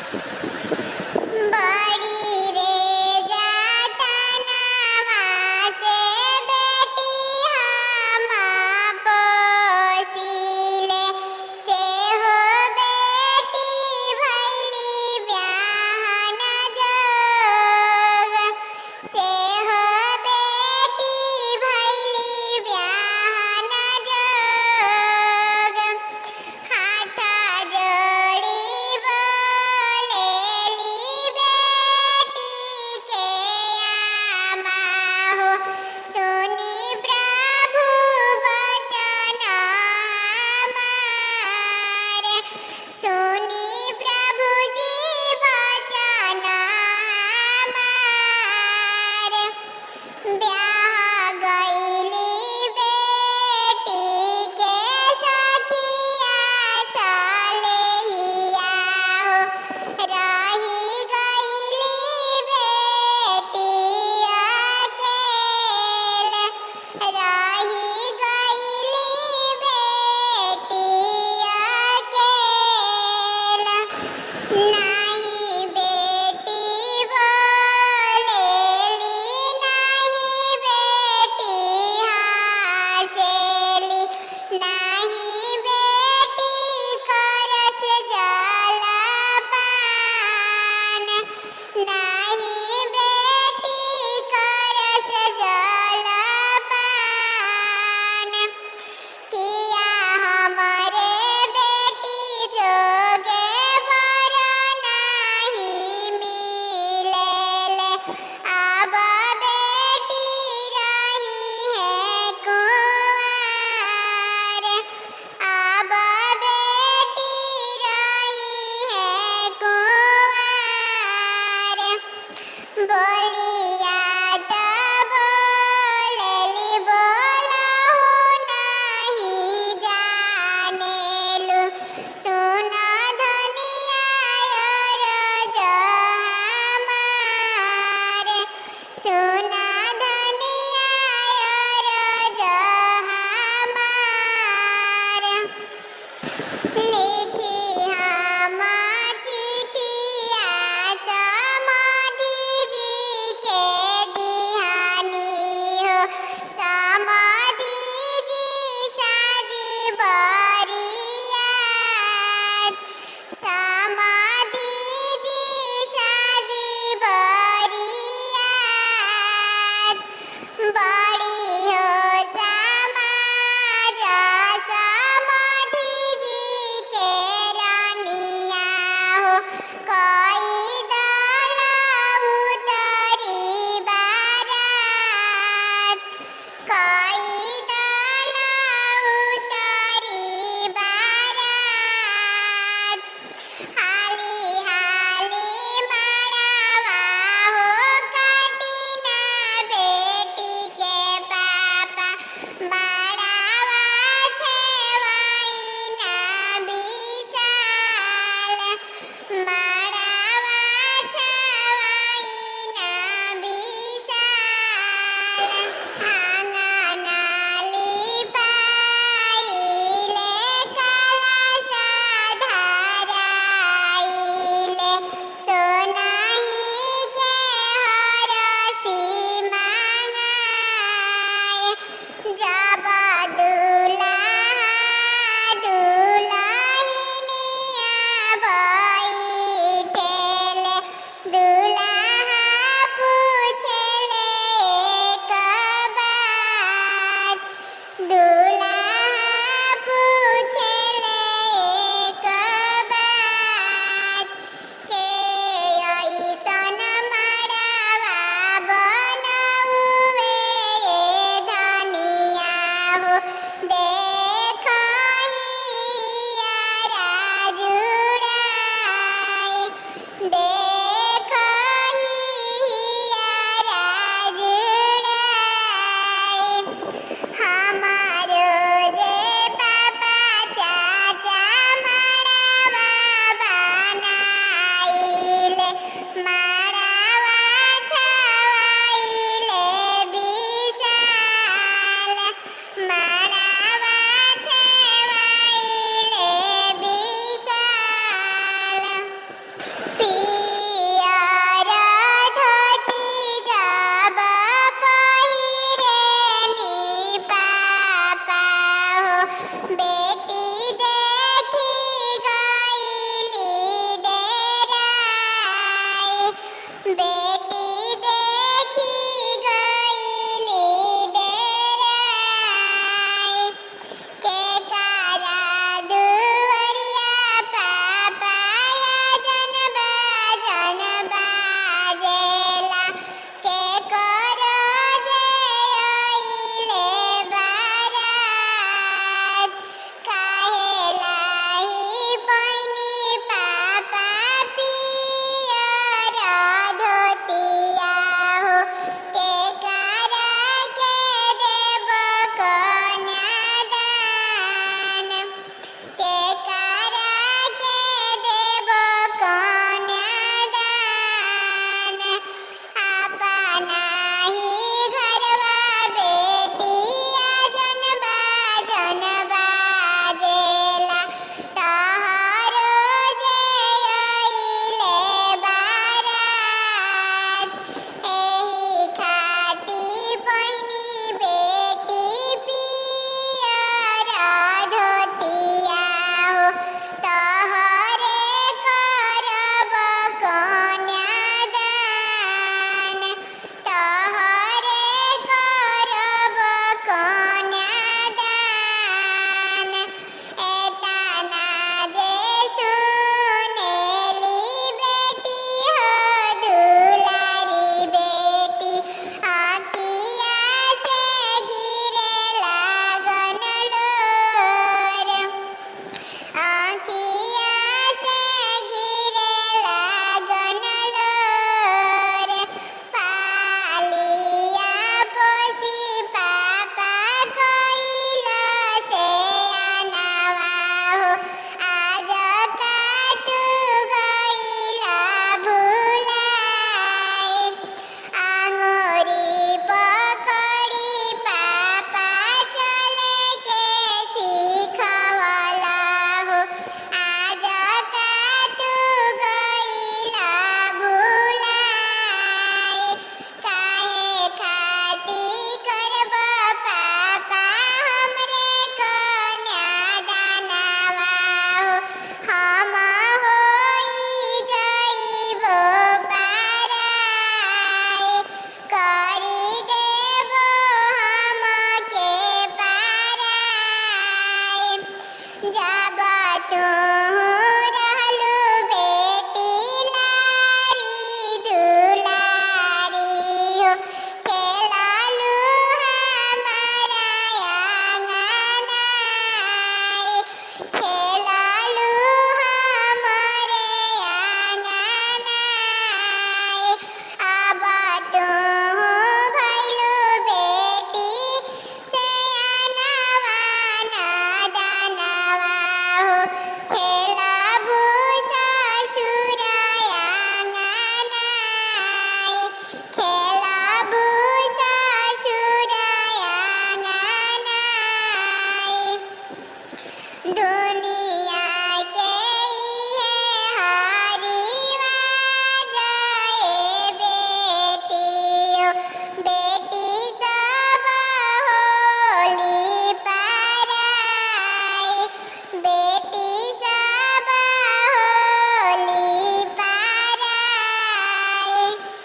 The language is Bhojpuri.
बड़ी रे जातनवा से बेटी हम पोसीले, से हो बेटी भैली ब्याहन जोग, से हो बेटी भैली ब्याहन जोग। हाथ जोड़ी बोलेली बेटी के आमा हो, सुनी प्रभु वचन हमार, सुनी प्रभु जी वचन हमार। ब्याह गईली बेटी के सखिया सलेहिया हो, रही गईली बेटी अकेल, रही गईली बेटी अकेल। नहीं बेटी बोलेली, नहीं बेटी हँसेली, नहीं बेटी करस जलपान, नहीं बेटी करस जलपान। किया हमरे बेटी जोगे बर नहीं मिलेले, अब बेटी रही है कुंवार, अब बेटी रही है कुंवार। बोलिया त बोलेली, बोलहु नहीं जानेलु, सुन धनिया रोज हमार, सुन धनिया रोज हमार। लिखी हम चिठिया समाधि जी के दिहानी हो, समाधि जी साजी बरियात, समाधि जी साजी बरियात। बड़ी हो समाज समाधि जी के रानिया हो,